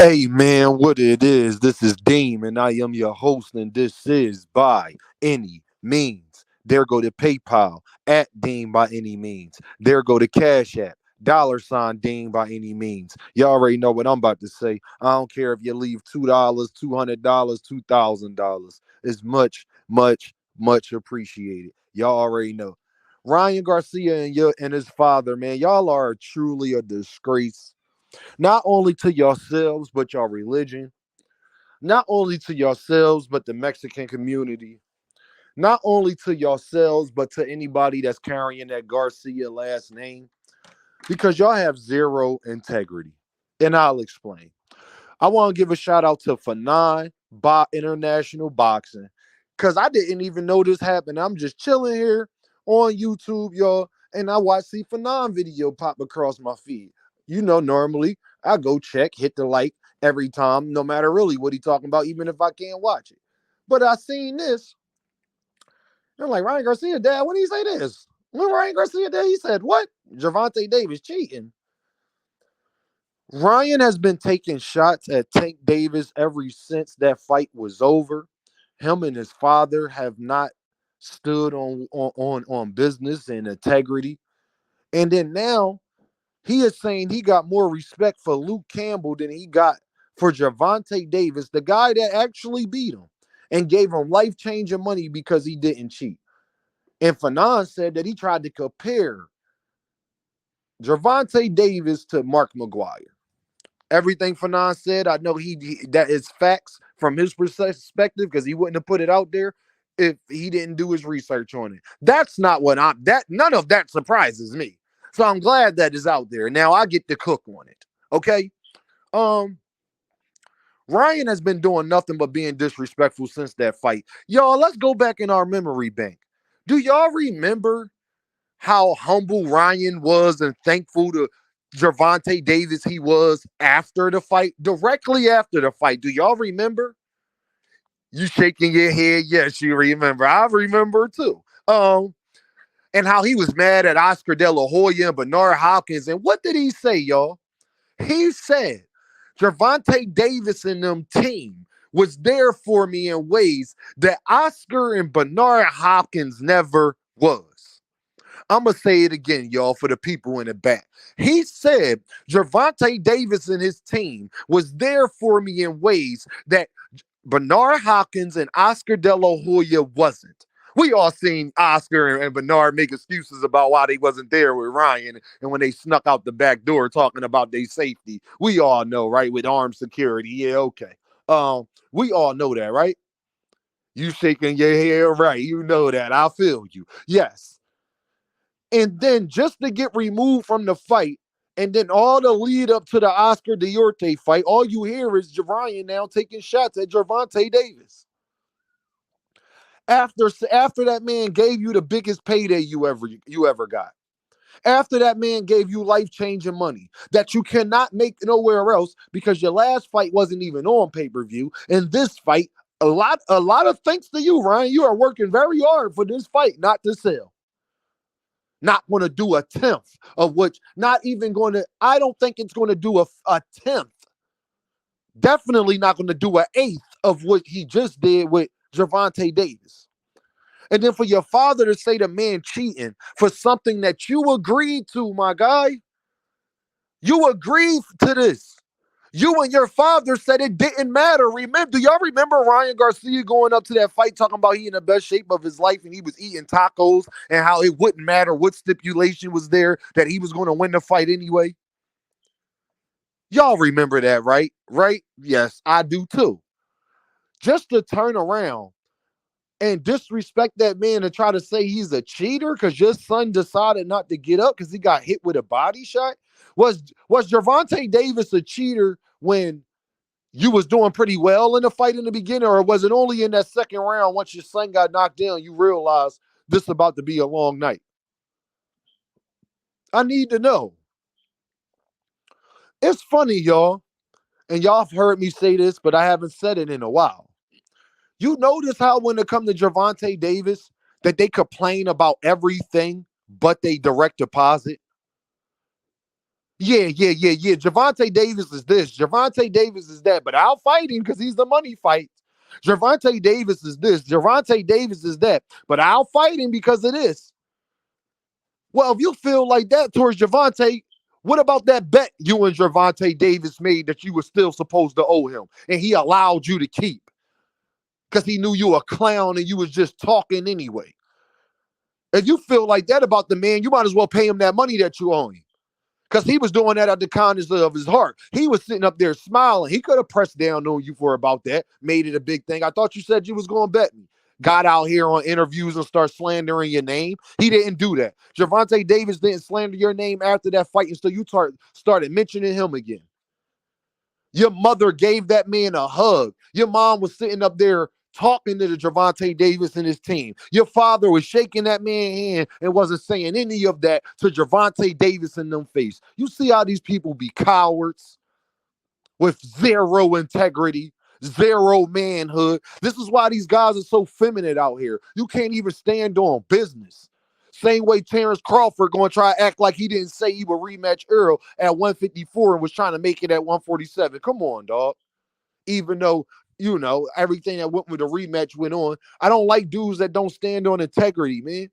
Hey man, what it is? This is Deem, and I am your host, and this is By Any Means. There go to PayPal at Deem by any means. There go to Cash App, $ Deem by any means. You already know what I'm about to say. I don't care if you leave $2, $200, $2,000. It's much appreciated. Y'all already know. Ryan Garcia and his father, man, y'all are truly a disgrace not only to yourselves, but your religion, not only to yourselves, but the Mexican community, not only to yourselves, but to anybody that's carrying that Garcia last name, because y'all have zero integrity. And I'll explain. I want to give a shout out to Fanon International Boxing, because I didn't even know this happened. I'm just chilling here on YouTube, y'all, and I watch see Fanon video pop across my feed. Normally I go check, hit the like every time, no matter really what he talking about, even if I can't watch it. But I seen this, and I'm like, Ryan Garcia, Dad, when did he say this? When Ryan Garcia did, he said, what? Gervonta Davis cheating. Ryan has been taking shots at Tank Davis ever since that fight was over. Him and his father have not stood on business and integrity. And then now he is saying he got more respect for Luke Campbell than he got for Gervonta Davis, the guy that actually beat him and gave him life-changing money because he didn't cheat. And Fanon said that he tried to compare Gervonta Davis to Mark McGuire. Everything Fanon said, I know that is facts from his perspective because he wouldn't have put it out there if he didn't do his research on it. That's not what I'm that none of that surprises me. So I'm glad that is out there. Now I get to cook on it. Okay. Um Ryan has been doing nothing but being disrespectful since that fight. Y'all, let's go back in our memory bank. Do y'all remember how humble Ryan was and thankful to Gervonta Davis he was after the fight, directly after the fight? Do y'all remember? You shaking your head? Yes, you remember. I remember too. And how he was mad at Oscar De La Hoya and Bernard Hopkins. And what did he say, y'all? He said, Gervonta Davis and them team was there for me in ways that Oscar and Bernard Hopkins never was. I'm going to say it again, y'all, for the people in the back. He said Gervonta Davis and his team was there for me in ways that Bernard Hopkins and Oscar De La Hoya wasn't. We all seen Oscar and Bernard make excuses about why they wasn't there with Ryan and when they snuck out the back door talking about their safety. We all know, right? With armed security. Yeah, okay. We all know that, right? You shaking your head, right? You know that. I feel you. Yes. And then just to get removed from the fight, and then all the lead up to the Oscar Diorte fight, all you hear is Ryan now taking shots at Gervonta Davis. After that man gave you the biggest payday you ever got. After that man gave you life-changing money that you cannot make nowhere else because your last fight wasn't even on pay-per-view. And this fight, a lot of thanks to you, Ryan. You are working very hard for this fight not to sell. Not going to do a tenth of which, not even going to, I don't think it's going to do a tenth. Definitely not going to do an eighth of what he just did with Gervonta Davis. And then for your father to say the man cheating for something that you agreed to, my guy, you agreed to this. You and your father said it didn't matter. Remember, do y'all remember Ryan Garcia going up to that fight talking about he in the best shape of his life and he was eating tacos and how it wouldn't matter what stipulation was there, that he was going to win the fight anyway? Y'all remember that, right? Right? Yes, I do too. Just to turn around and disrespect that man and try to say he's a cheater because your son decided not to get up because he got hit with a body shot? Was Gervonta Davis a cheater when you was doing pretty well in the fight in the beginning, or was it only in that second round once your son got knocked down you realized this is about to be a long night? I need to know. It's funny, y'all, and y'all have heard me say this, but I haven't said it in a while. You notice how when it comes to Gervonta Davis, that they complain about everything but they direct deposit? Yeah. Gervonta Davis is this. Gervonta Davis is that. But I'll fight him because he's the money fight. Gervonta Davis is this. Gervonta Davis is that. But I'll fight him because of this. Well, if you feel like that towards Gervonta, what about that bet you and Gervonta Davis made that you were still supposed to owe him and he allowed you to keep because he knew you were a clown and you was just talking anyway? If you feel like that about the man, you might as well pay him that money that you owe him. Because he was doing that out of the kindness of his heart. He was sitting up there smiling. He could have pressed down on you for about that, made it a big thing. I thought you said you was going to bet me. Got out here on interviews and start slandering your name. He didn't do that. Gervonta Davis didn't slander your name after that fight until you started mentioning him again. Your mother gave that man a hug. Your mom was sitting up there talking to the Gervonta Davis and his team. Your father was shaking that man's hand and wasn't saying any of that to Gervonta Davis in them face. You see how these people be cowards with zero integrity, zero manhood. This is why these guys are so feminine out here. You can't even stand on business. Same way Terrence Crawford going to try to act like he didn't say he would rematch Earl at 154 and was trying to make it at 147. Come on, dog. Even though, you know, everything that went with the rematch went on. I don't like dudes that don't stand on integrity, man.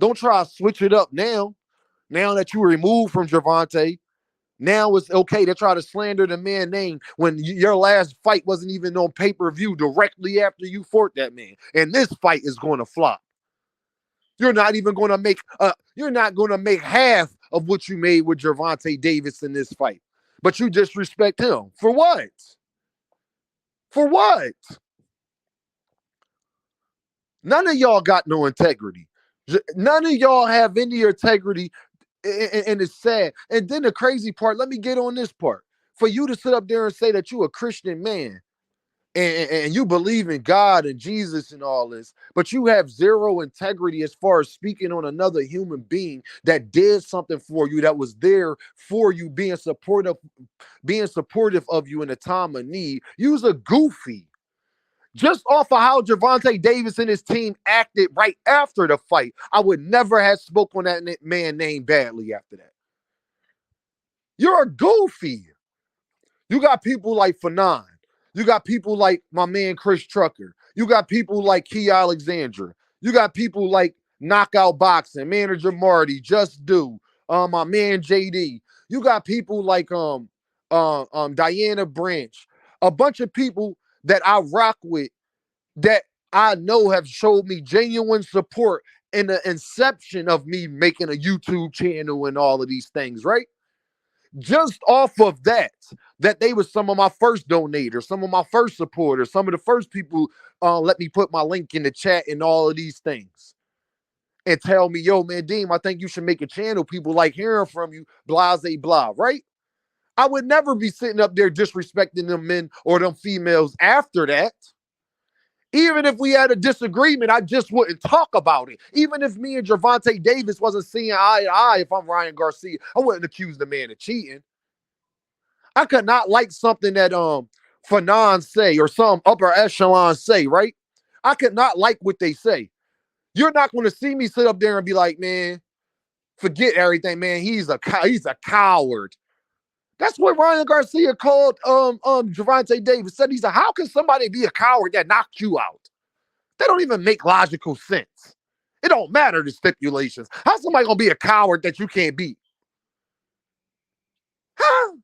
Don't try to switch it up now. Now that you were removed from Gervonta, now it's okay to try to slander the man's name when your last fight wasn't even on pay-per-view directly after you fought that man. And this fight is going to flop. You're not even going to make you're not going to make half of what you made with Gervonta Davis in this fight. But you disrespect him. For what? For what? None of y'all got no integrity. None of y'all have any integrity, and it's sad. And then the crazy part, let me get on this part. For you to sit up there and say that you a Christian man and you believe in God and Jesus and all this, but you have zero integrity as far as speaking on another human being that did something for you, that was there for you, being supportive of you in a time of need. You's a goofy. Just off of how Gervonta Davis and his team acted right after the fight, I would never have spoke on that man name badly after that. You're a goofy. You got people like Fanon. You got people like my man Chris Trucker. You got people like Key Alexandra. You got people like Knockout Boxing, Manager Marty, Just Do, my man JD. You got people like Diana Branch. A bunch of people that I rock with that I know have showed me genuine support in the inception of me making a YouTube channel and all of these things, right? Just off of that they were some of my first donators, some of my first supporters, some of the first people let me put my link in the chat and all of these things. And tell me, yo, man, Deem, I think you should make a channel. People like hearing from you, blah, blah, right? I would never be sitting up there disrespecting them men or them females after that. Even if we had a disagreement, I just wouldn't talk about it. Even if me and Gervonta Davis wasn't seeing eye to eye, if I'm Ryan Garcia, I wouldn't accuse the man of cheating. I could not like something that Fanon say or some upper echelon say, right? I could not like what they say. You're not going to see me sit up there and be like, man, forget everything, man. He's a coward. That's what Ryan Garcia called Gervonta Davis. Said he's how can somebody be a coward that knocked you out? That don't even make logical sense. It don't matter the stipulations. How's somebody gonna be a coward that you can't beat? Huh?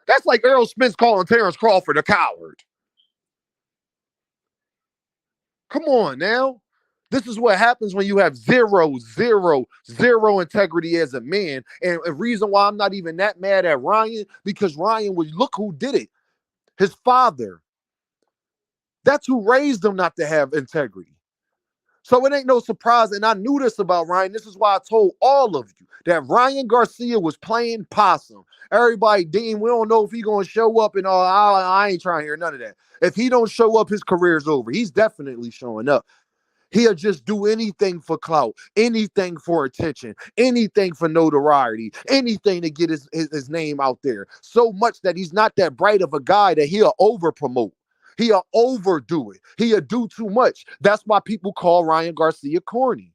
That's like Errol Spence calling Terrence Crawford a coward. Come on now. This is what happens when you have zero integrity as a man. And a reason why I'm not even that mad at Ryan, because Ryan was, look who did it. His father. That's who raised him not to have integrity. So it ain't no surprise. And I knew this about Ryan. This is why I told all of you that Ryan Garcia was playing possum. Everybody, Dean, we don't know if he's going to show up and all. I ain't trying to hear none of that. If he don't show up, his career's over. He's definitely showing up. He'll just do anything for clout, anything for attention, anything for notoriety, anything to get his name out there. So much that he's not that bright of a guy that he'll over promote. He'll overdo it. He'll do too much. That's why people call Ryan Garcia corny.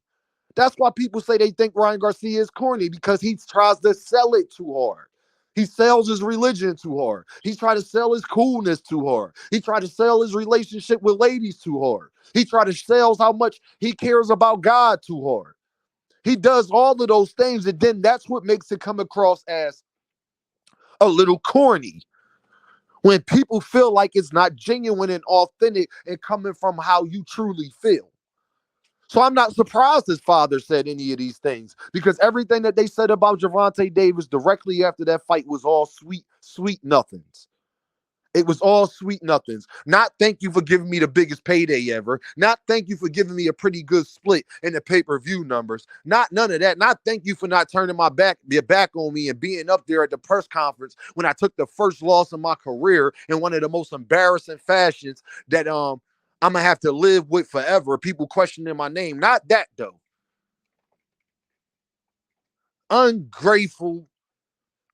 That's why people say they think Ryan Garcia is corny, because he tries to sell it too hard. He sells his religion too hard. He tried to sell his coolness too hard. He tried to sell his relationship with ladies too hard. He tried to sell how much he cares about God too hard. He does all of those things, and then that's what makes it come across as a little corny. When people feel like it's not genuine and authentic and coming from how you truly feel. So I'm not surprised his father said any of these things, because everything that they said about Gervonta Davis directly after that fight was all sweet, sweet nothings. It was all sweet nothings. Not thank you for giving me the biggest payday ever. Not thank you for giving me a pretty good split in the pay-per-view numbers. Not none of that. Not thank you for not turning your back on me and being up there at the press conference when I took the first loss of my career in one of the most embarrassing fashions that I'm gonna have to live with forever. People questioning my name. Not that though. Ungrateful.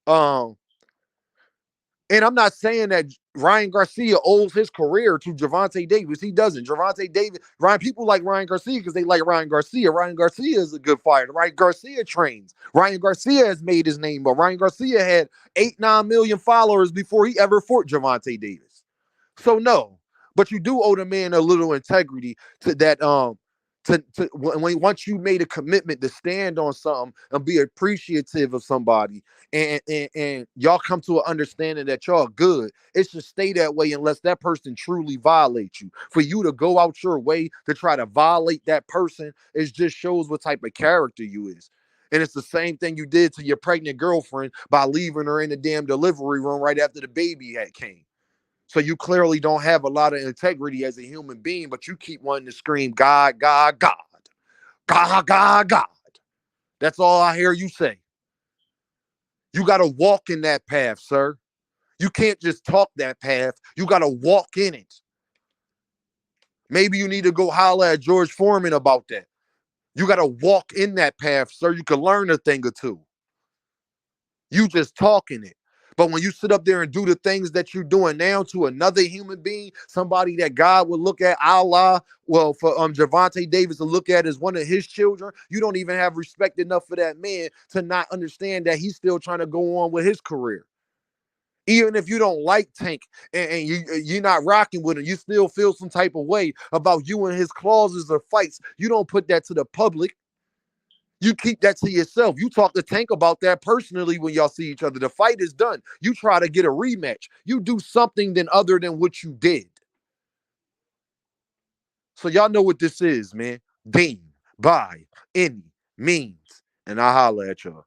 Um, And I'm not saying that Ryan Garcia owes his career to Gervonta Davis. He doesn't. Gervonta Davis, people like Ryan Garcia because they like Ryan Garcia. Ryan Garcia is a good fighter. Ryan Garcia trains. Ryan Garcia has made his name, but Ryan Garcia had 8-9 million followers before he ever fought Gervonta Davis. So no, but you do owe the man a little integrity to that. When once you made a commitment to stand on something and be appreciative of somebody, and y'all come to an understanding that y'all good, it should stay that way unless that person truly violates you. For you to go out your way to try to violate that person, it just shows what type of character you is. And it's the same thing you did to your pregnant girlfriend by leaving her in the damn delivery room right after the baby had came. So you clearly don't have a lot of integrity as a human being, but you keep wanting to scream, God, God, God, God, God, God. That's all I hear you say. You got to walk in that path, sir. You can't just talk that path. You got to walk in it. Maybe you need to go holler at George Foreman about that. You got to walk in that path, sir. You can learn a thing or two. You just talking it. But when you sit up there and do the things that you're doing now to another human being, somebody that God would look at, Allah, well, for Gervonta Davis to look at as one of his children, you don't even have respect enough for that man to not understand that he's still trying to go on with his career. Even if you don't like Tank and you're not rocking with him, you still feel some type of way about you and his clauses or fights. You don't put that to the public. You keep that to yourself. You talk to Tank about that personally when y'all see each other. The fight is done. You try to get a rematch. You do something then other than what you did. So y'all know what this is, man. Dean by any means. And I holla at y'all.